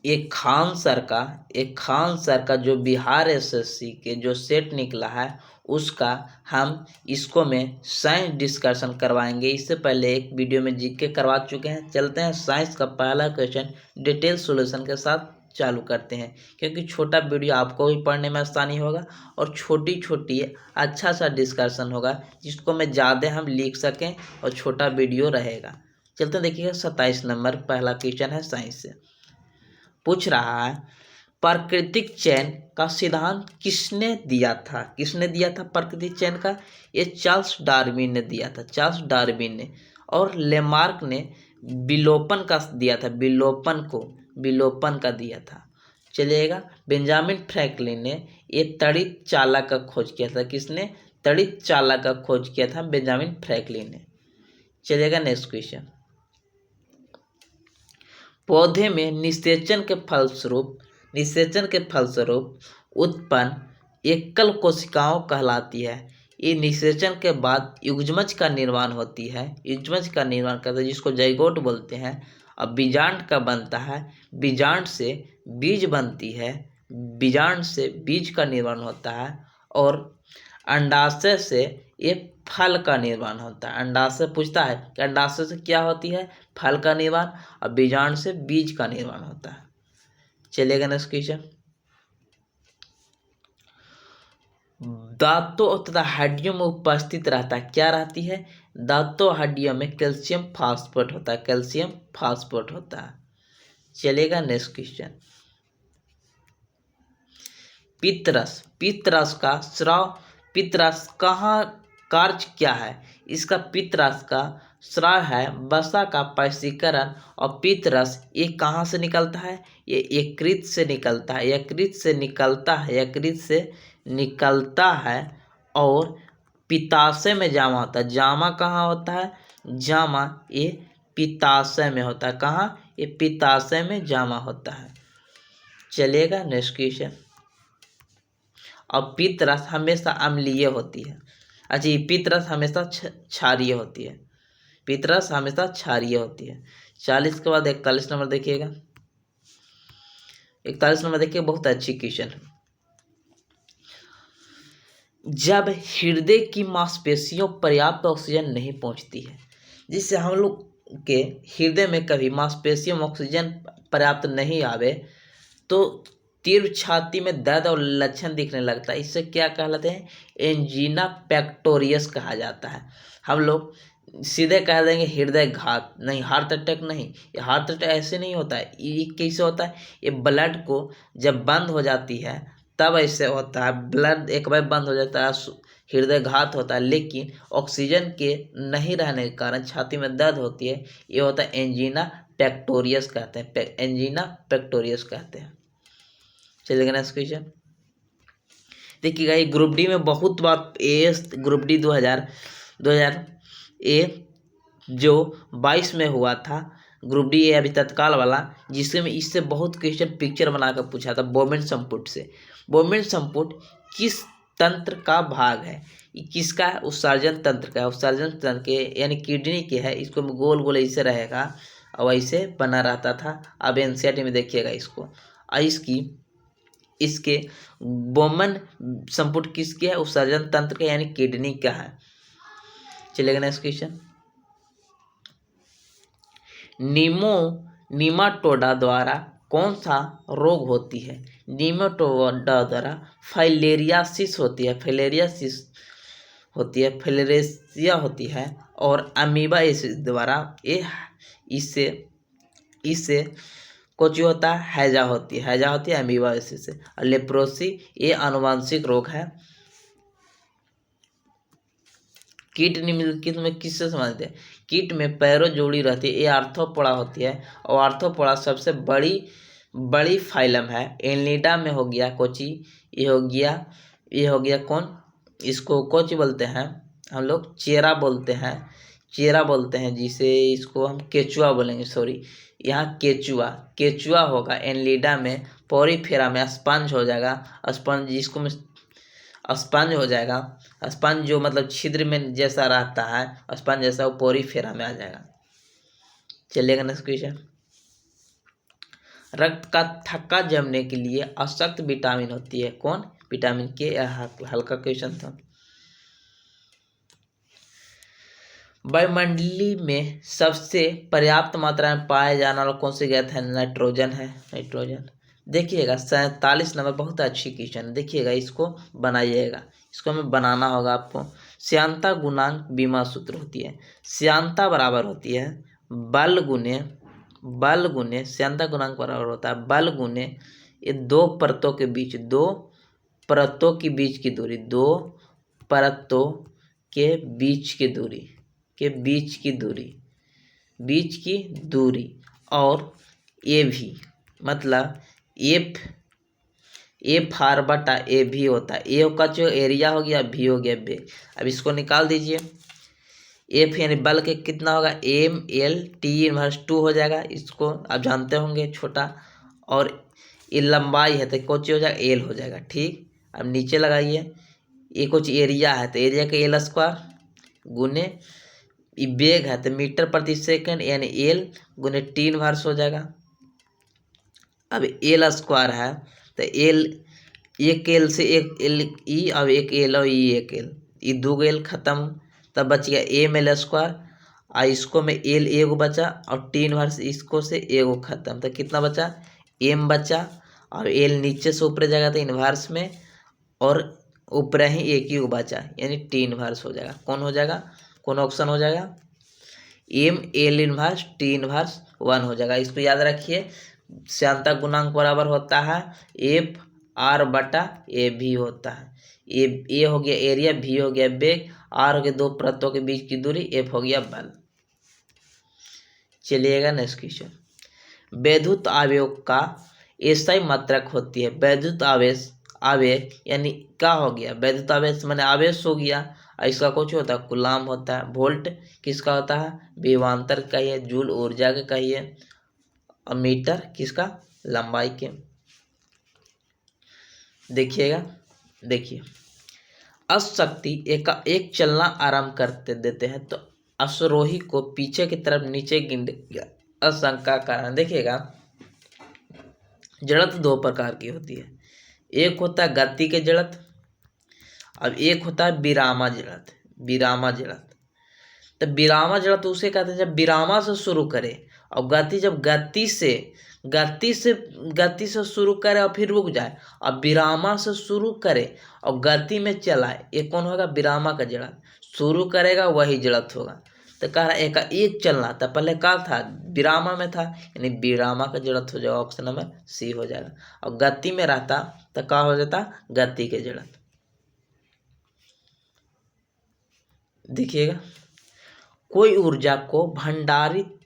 एक खान सर का जो बिहार एसएससी के जो सेट निकला है उसका हम इसको में साइंस डिस्कशन करवाएंगे। इससे पहले एक वीडियो में जीके करवा चुके हैं। चलते हैं साइंस का पहला क्वेश्चन डिटेल सॉल्यूशन के साथ चालू करते हैं, क्योंकि छोटा वीडियो आपको भी पढ़ने में आसानी होगा और छोटी छोटी अच्छा सा डिस्कशन होगा जिसको में ज़्यादा हम लिख सकें और छोटा वीडियो रहेगा। चलते हैं, देखिएगा 27 नंबर पहला क्वेश्चन है साइंस से। पूछ रहा है प्राकृतिक चयन का सिद्धांत किसने दिया था? किसने दिया था प्राकृतिक चयन का? ये चार्ल्स डार्विन ने दिया था, चार्ल्स डार्विन ने। और लेमार्क ने विलोपन का दिया था, विलोपन का दिया था। चलिएगा, बेंजामिन फ्रैंकलिन ने ये तड़ित चालक का खोज किया था। किसने? तड़ित चालक का खोज किया था बेंजामिन फ्रैंकलिन ने। चलिएगा नेक्स्ट क्वेश्चन। पौधे में निषेचन के फलस्वरूप उत्पन्न एकल कोशिकाओं कहलाती है। ये निषेचन के बाद युग्मज का निर्माण होती है, युग्मज का निर्माण करता है जिसको जाइगोट बोलते हैं। अब बीजांड का बनता है, बीजांड से बीज बनती है, बीजांड से बीज का निर्माण होता है और अंडाशय से ये फल का निर्माण होता है। अंडाशय पूछता है कि अंडाशय से क्या होती है? फल का निर्माण। और बीजांड से बीज का निर्माण होता है। चलिएगा नेक्स्ट क्वेश्चन। दांतों तथा हड्डियों में उपस्थित रहता है, क्या रहती है? दांतों हड्डियों में कैल्शियम फास्फेट होता है, कैल्शियम फास्फेट होता है। चलिएगा नेक्स्ट क्वेश्चन। पित्तरस, पित्तरस का स्राव, पित्तरस कहाँ कार्य क्या है? इसका पित्तरस का स्राव है वसा का पैसीकरण। और पित्तरस ये कहाँ से निकलता है? ये यकृत से निकलता है, यकृत से निकलता है, यकृत से निकलता है और पित्ताशय में जामा होता है। जामा कहाँ होता है? जामा ये पित्ताशय में होता है। कहाँ? ये पित्ताशय में जामा होता है। चलिएगा नेक्स्ट क्वेश्चन। और पित्तरस हमेशा अम्लीय होती है। अच्छा, ये पित्तरस हमेशा क्षारीय होती है, पित्तरस हमेशा क्षारीय होती है। 40 के बाद 41 नंबर देखिएगा। 41 नंबर देखिए, बहुत अच्छी क्वेश्चन है। जब हृदय की मांसपेशियों पर्याप्त ऑक्सीजन नहीं पहुंचती है, जिससे हम लोग के हृदय में कभी मांसपेशियों में ऑक्सीजन पर्याप्त नहीं आवे तो तीव्र छाती में दर्द और लक्षण दिखने लगता है। इससे क्या कहलाते हैं? एंजीना पेक्टोरियस कहा जाता है। हम लोग सीधे कह देंगे हृदय घात, नहीं, हार्ट अटैक नहीं। ये हार्ट अटैक ऐसे नहीं होता है। ये कैसे होता है? ये ब्लड को जब बंद हो जाती है तब ऐसे होता है। ब्लड एक बार बंद हो जाता है, हृदय घात होता है। लेकिन ऑक्सीजन के नहीं रहने के कारण छाती में दर्द होती है, ये होता है एंजीना पेक्टोरियस कहते हैं, एंजीना पेक्टोरियस कहते हैं। चलिएगा नेक्स्ट क्वेश्चन। देखिएगा, ये ग्रुप डी में बहुत बार ग्रुप डी 2000 ए जो 22 में हुआ था, ग्रुप डी ए अभी तत्काल वाला, जिसमें इससे बहुत क्वेश्चन पिक्चर बनाकर पूछा था बोमेन संपुट से। बोमेन संपुट किस तंत्र का भाग है? ये किसका है? उत्सर्जन तंत्र का है। उत्सर्जन तंत्र के यानी किडनी के है। इसको गोल गोल ऐसे रहेगा और ऐसे बना रहता था। अब एनसीईआरटी में देखिएगा इसको। और इसके बोमन संपुट किसके है? उत्सर्जन तंत्र का यानी किडनी का है। चलेगा नेक्स्ट क्वेश्चन। नीमाटोडा द्वारा कौन सा रोग होती है? नीमाटोडा द्वारा फाइलेरियासिस होती है, फाइलेरियासिस होती है, फाइलेरिया होती है। और अमीबा द्वारा ये इससे कुछ होता है, हैजा होती है, हैजा होती है अमीबा से। और लेप्रोसी ये आनुवंशिक रोग है। कीट निम्नलिखित में किससे संबंधित है? कीट में पैरों जोड़ी रहती है, ये आर्थ्रोपोडा होती है। और आर्थ्रोपोडा सबसे बड़ी फाइलम है। एनिलिडा में हो गया कोची, ये हो गया कौन? इसको कोची बोलते हैं हम लोग, चेरा बोलते हैं जिसे इसको हम केचुआ बोलेंगे, सॉरी। यहाँ केचुआ होगा एनिलिडा में। पोरीफेरा में स्पंज हो जाएगा, स्पंज जिसको में स्पंज हो जाएगा। स्पंज जो मतलब छिद्र में जैसा रहता है स्पंज जैसा, वो पोरीफेरा में आ जाएगा। चलिएगा नेक्स्ट क्वेश्चन। रक्त का थक्का जमने के लिए आवश्यक विटामिन होती है। कौन? विटामिन के। हल्का क्वेश्चन था। वायुमंडली में सबसे पर्याप्त मात्रा में पाया जाने वाला कौन सी गैस है? नाइट्रोजन है। नाइट्रोजन। देखिएगा 47 नंबर बहुत अच्छी क्वेश्चन है। देखिएगा इसको बनाइएगा, इसको हमें बनाना होगा आपको। श्यानता गुणांक बीमा सूत्र होती है। श्यानता बराबर होती है बल गुने श्यानता गुणांक बराबर होता है बल गुने ये दो परतों के बीच की दूरी, दो परतों के बीच की दूरी और ए भी, मतलब एफ आर बटा ए भी होता है। ए का जो एरिया हो गया, भी हो गया बे। अब इसको निकाल दीजिए। एफ यानी बल के कितना होगा? एम एल टी इनवर्स 2 हो जाएगा। इसको आप जानते होंगे छोटा। और ये लंबाई है तो कुछ हो जाएगा एल हो जाएगा। ठीक, अब नीचे लगाइए। ये कुछ एरिया है तो एरिया का एल स्क्वायर गुने वेग है तो मीटर प्रति सेकंड यानी एल गुने टी इनवर्स हो जाएगा। अब एल स्क्वायर है तो एल, एक एल से एक एल ई, अब एक एल और ई एक एल, ये दो एल खत्म, तब बच गया एम एल स्क्वायर। और इसको में एल एगो बचा और टी इनवर्स इसको से एगो खत्म, तो कितना बचा? एम बचा। और एल नीचे से ऊपर जाएगा तो इनवर्स में, और ऊपर ही एक ही बचा यानी टी इनवर्स हो जाएगा। कौन हो जाएगा? कौन ऑप्शन हो जाएगा? M L inverse T inverse 1 हो जाएगा। इसको याद रखिए। श्यानता गुणांक बराबर होता है एफ आर बटा ए भी होता है। ए हो गया एरिया, भी हो गया वेग, आर हो गया दो परतों के बीच की दूरी, एफ हो गया बल। चलिएगा नेक्स्ट क्वेश्चन। वैद्युत आवेश का एसआई मात्रक होती है। वैद्युत आवेश यानी क्या हो गया? वैद्युत आवेश माने आवेश हो गया। इसका कुछ होता है कूलाम होता है। वोल्ट किसका होता है? विभवांतर का ही है। जूल ऊर्जा का ही है। और मीटर किसका? लंबाई के। देखिए अशक्ति एक चलना आरंभ करते देते हैं तो अश्वरोही को पीछे की तरफ नीचे गिरने आशंका कारण। देखिएगा जड़त्व दो प्रकार की होती है। एक होता है गति के जड़त्व, अब एक होता है विरामा जड़त्व। तो विरामा जड़त्व उसे कहते हैं जब विरामा से शुरू करे, और गति जब गति से शुरू करे और फिर रुक जाए, और विरामा से शुरू करे और गति में चलाए, ये कौन होगा? विरामा का जड़त्व। शुरू करेगा वही जड़त्व होगा। तो कह रहा है एक चलना था, पहले क्या था? विरामा में था, यानी विरामा का जड़त्व हो जाएगा। ऑप्शन नंबर सी हो जाएगा। और गति में रहता तो क्या हो जाता? गति के जड़त्व। देखिएगा कोई ऊर्जा को भंडारित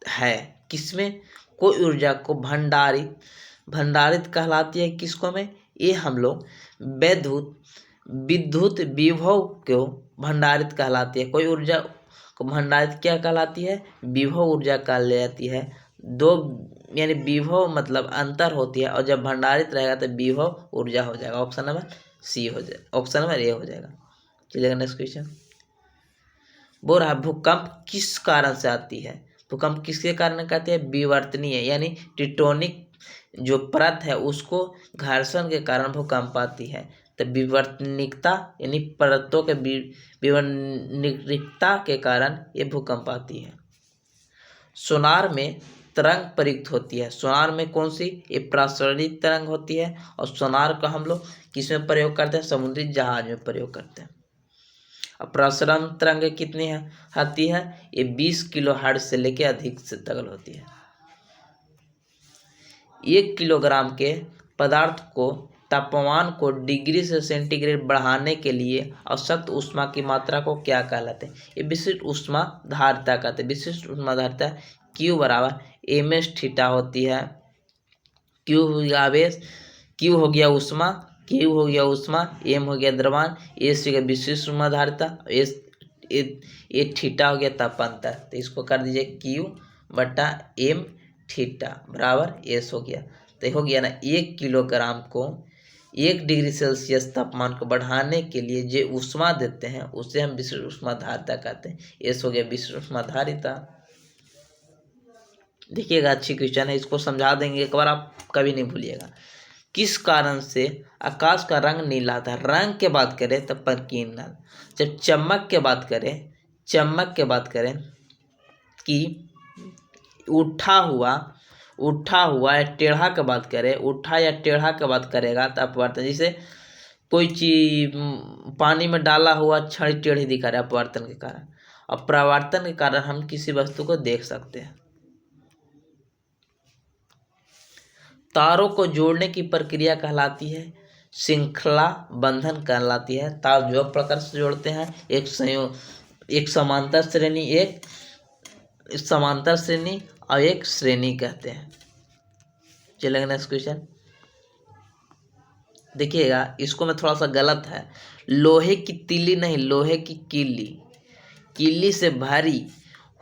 है किसमें? कोई ऊर्जा को भंडारित कहलाती है किसको में? ये हम लोग विद्युत विभव को भंडारित कहलाती है। कोई ऊर्जा को भंडारित क्या कहलाती है? विभव ऊर्जा कहलाती है। दो यानी विभव मतलब अंतर होती है, और जब भंडारित रहेगा तो विभव ऊर्जा हो जाएगा। ऑप्शन नंबर सी हो जाएगा। ऑप्शन नंबर ए हो जाएगा। चलिएगा नेक्स्ट क्वेश्चन। बोल रहा भूकंप किस कारण से आती है? भूकंप किसके कारण कहते हैं? विवर्तनीय यानी टेक्टोनिक जो परत है उसको घर्षण के कारण भूकंप आती है। तो विवर्तनिकता यानी परतों के विवर्तनिकता के कारण ये भूकंप आती है। सोनार में तरंग प्रयुक्त होती है। सोनार में कौन सी? ये प्रसारित तरंग होती है। और सोनार का हम लोग किस में प्रयोग करते हैं? समुद्री जहाज में प्रयोग करते हैं। प्रसारण तरंग कितनी आती है? ये 20 किलो हर्ट्ज से लेके अधिक से तक होती है। 1 किलोग्राम के पदार्थ को तापमान को डिग्री से सेंटीग्रेड बढ़ाने के लिए आवश्यक ऊष्मा की मात्रा को क्या कहलाते हैं? ये विशिष्ट ऊष्मा धारिता कहते हैं। विशिष्ट ऊष्मा धारिता Q बराबर ms थीटा होती है। Q आवेश, Q हो गया ऊष्मा, Q हो गया ऊष्मा, M हो गया द्रव्यमान, S हो गया विशिष्ट ऊष्मा धारिता, S ये थीटा हो गया तापांतर। तो इसको कर दीजिए Q बटा M थीटा बराबर S हो गया। तो हो गया ना 1 किलोग्राम को 1 डिग्री सेल्सियस तापमान को बढ़ाने के लिए जो ऊष्मा देते हैं उसे हम विशिष्ट ऊष्मा धारिता कहते हैं। S हो गया विशिष्ट ऊष्मा धारिता। देखिएगा, अच्छी क्वेश्चन है, इसको समझा देंगे एक बार, आप कभी नहीं भूलिएगा। किस कारण से आकाश का रंग नीला होता है? रंग के बात करें तो परकीन नल। जब चमक के बात करें कि उठा हुआ या टेढ़ा के बात करें, उठा या टेढ़ा के बात करेगा तो अपवर्तन। जैसे कोई चीज पानी में डाला हुआ छड़ी टेढ़ी दिखा रहा है अपवर्तन के कारण। और परावर्तन के कारण हम किसी वस्तु को देख सकते हैं। तारों को जोड़ने की प्रक्रिया कहलाती है श्रृंखला बंधन कहलाती है। तार जो प्रकार से जोड़ते हैं, एक समांतर श्रेणी और एक श्रेणी कहते हैं। चलेगा नेक्स्ट क्वेश्चन, देखिएगा, इसको में थोड़ा सा गलत है। लोहे की तीली नहीं, लोहे की कीली से भरी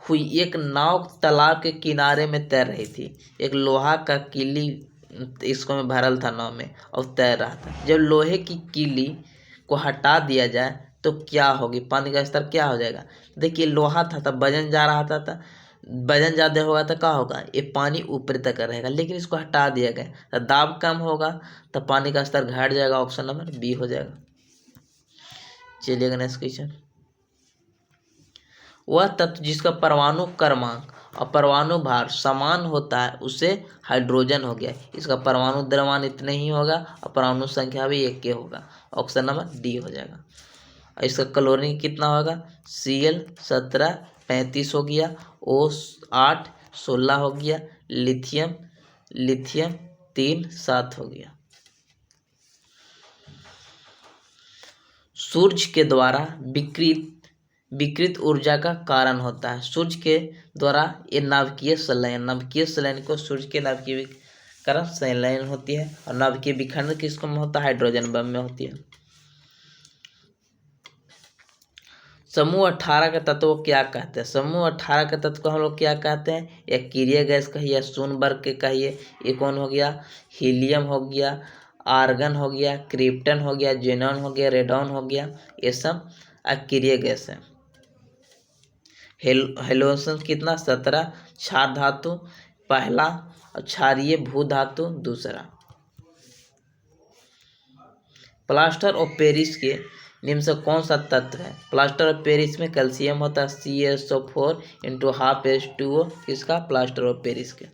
हुई एक नाव तालाब के किनारे में तैर रही थी। एक लोहा का कीली इसको में भरल था नाव में और तैर रहा था। जब लोहे की कीली को हटा दिया जाए तो क्या होगी? पानी का स्तर क्या हो जाएगा? देखिए, लोहा था तब वजन जा रहा था वजन ज़्यादा होगा तो क्या होगा? ये पानी ऊपर तक रहेगा। लेकिन इसको हटा दिया गया तो दाब कम होगा तो पानी का स्तर घट जाएगा। ऑप्शन नंबर बी हो जाएगा। चलिएगा नेक्स्ट क्वेश्चन, वह तत्व जिसका परमाणु क्रमांक और परमाणु भार समान होता है उसे हाइड्रोजन हो गया। इसका परमाणु द्रव्यमान इतना ही होगा और परमाणु संख्या भी एक के होगा। ऑप्शन नंबर डी हो जाएगा। और इसका क्लोरीन कितना होगा? Cl 17 35 हो गया, O8 16 हो गया, लिथियम 3 7 हो गया। सूर्य के द्वारा विकृत ऊर्जा का कारण होता है। सूर्य के द्वारा ये नाभिकीय संलयन को सूर्य के नाभिकीय कारण संलयन होती है। और नाभिकीय विखंडन किसको में होता है? हाइड्रोजन बम में होती है। समूह 18 के तत्व को क्या कहते हैं? समूह 18 के तत्व को हम लोग क्या कहते हैं? या किरीय गैस कहिए, शून्यवर्ग के कहिए। ये कौन हो गया? हीलियम हो गया, आर्गन हो गया, क्रिप्टन हो गया, जेनॉन हो गया, रेडॉन हो गया। ये सब अक्रिय गैस है। हेलोजन कितना? 17। क्षार धातु पहला और क्षारीय भू धातु दूसरा। प्लास्टर ऑफ पेरिस के निम्न से कौन सा तत्व है? प्लास्टर ऑफ पेरिस में कैल्शियम होता है, CaSO4 × ½ किसका? प्लास्टर ऑफ पेरिस के।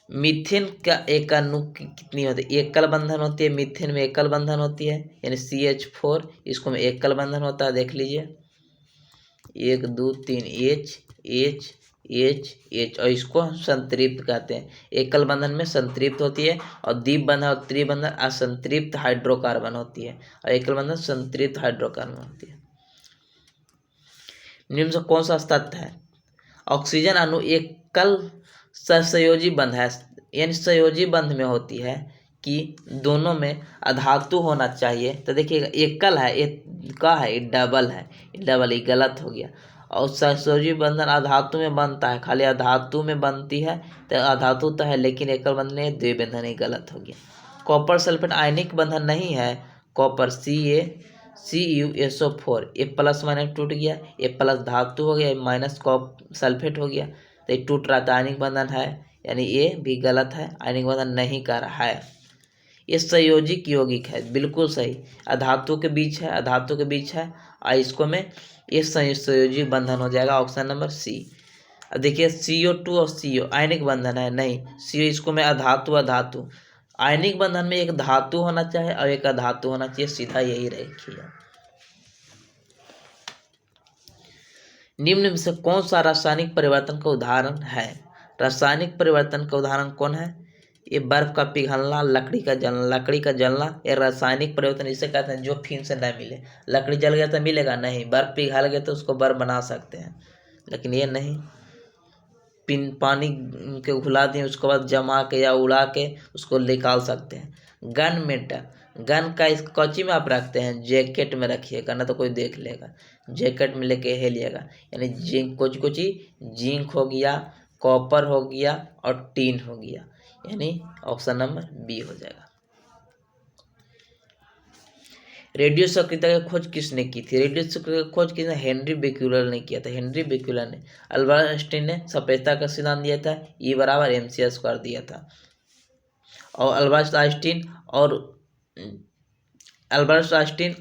मीथेन का एक अणु कितनी होती है? एकल बंधन होती है। मीथेन में एकल बंधन होती है, यानी CH4, इसको में एकल बंधन होता है। देख लीजिए, 1 2 3 H और इसको संतृप्त कहते हैं। एकल बंधन में संतृप्त होती है और द्विप बंधन और त्रिबंधन असंतृप्त हाइड्रोकार्बन होती है और एकल बंधन संतृप्त हाइड्रोकार्बन होती है। निम्न से कौन सा तत्व है? ऑक्सीजन अणु एकल सहसंयोजी बंध है, यानी संयोजी बंध में होती है कि दोनों में अधातु होना चाहिए। तो देखिएगा, एकल है, एक का है, ये डबल है, डबल ही गलत हो गया। और सहसंयोजी बंधन अधातु में बनता है, खाली अधातु में बनती है तो अधातु तो है, लेकिन एकल बंधन है, द्विबंधन ही गलत हो गया। कॉपर सल्फेट आयनिक बंधन नहीं है। कॉपर CuSO4, ये प्लस माइनस टूट गया, ये प्लस धातु हो गया, माइनस सल्फेट हो गया, तो ये टूट रहा था, आयनिक बंधन है, यानी ये भी गलत है, आयनिक बंधन नहीं कर रहा है। ये संयोजिक यौगिक है, बिल्कुल सही। अधातु के बीच है, और इसको में ये संयोजिक बंधन हो जाएगा। Option number C. अब देखिए, CO2 और CO आयनिक बंधन है नहीं, CO इसको में अधातु। आयनिक बंधन में एक धातु होना चाहिए और एक अधातु होना चाहिए, सीधा यही रखिएगा। निम्न में से कौन सा रासायनिक परिवर्तन का उदाहरण है? रासायनिक परिवर्तन का उदाहरण कौन है? ये बर्फ का पिघलना, लकड़ी का जलना, ये रासायनिक परिवर्तन इसे कहते हैं जो फिन से न मिले। लकड़ी जल गया तो मिलेगा नहीं, बर्फ पिघल गया तो उसको बर्फ बना सकते हैं, लेकिन ये नहीं। पानी के घुला दिए, उसके बाद जमा के या उड़ा के उसको निकाल सकते हैं। गन मेटल, गन का इस कौची में आप रखते हैं? जैकेट में रखिएगा, ना तो कोई देख लेगा। जैकेट में लेके हेलिएगा, यानी जिंक, कुछ जिंक हो गया, कॉपर हो गया और टीन हो गया, यानी ऑप्शन नंबर बी हो जाएगा। रेडियो सक्रियता की खोज किसने की थी? रेडियो सक्रियता की खोज किसने? हेनरी बेक्यूलर ने किया था। हेनरी बेक्यूलर ने। अल्बर्ट आइंस्टीन ने सापेक्षता का सिद्धांत दिया था, E बराबर mc² दिया था। और अल्बर्ट आइंस्टीन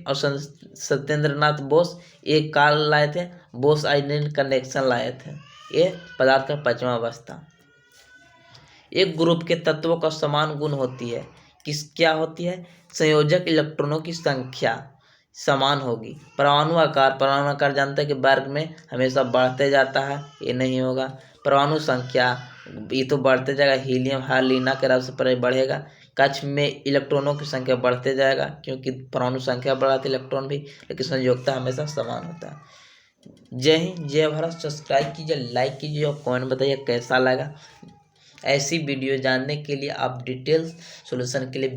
और सत्येंद्रनाथ बोस एक कार लाए थे, बोस आइडेंटिटी कनेक्शन लाए थे। ये पदार्थ का 5वां अवस्था। एक ग्रुप के तत्वों का समान गुण होती है। क्या होती है? संयोजक इलेक्ट्रॉनों की संख्या समान होगी। परमाणु आकार जानते हैं कि वर्ग में हमेशा बढ़ते जाता है, ये नहीं होगा। परमाणु संख्या, ये तो बढ़ते जाएगा, हीलियम हार्लिना के राशि पर बढ़ेगा। कक्ष में इलेक्ट्रॉनों की संख्या बढ़ते जाएगा, क्योंकि परमाणु संख्या बढ़ाती इलेक्ट्रॉन भी, लेकिन संयोजकता हमेशा समान होता है। जय हिंद, जय भारत। सब्सक्राइब कीजिए, लाइक कीजिए और कमेंट बताइए कैसा लगा। ऐसी वीडियो जानने के लिए आप डिटेल्स सॉल्यूशन के लिए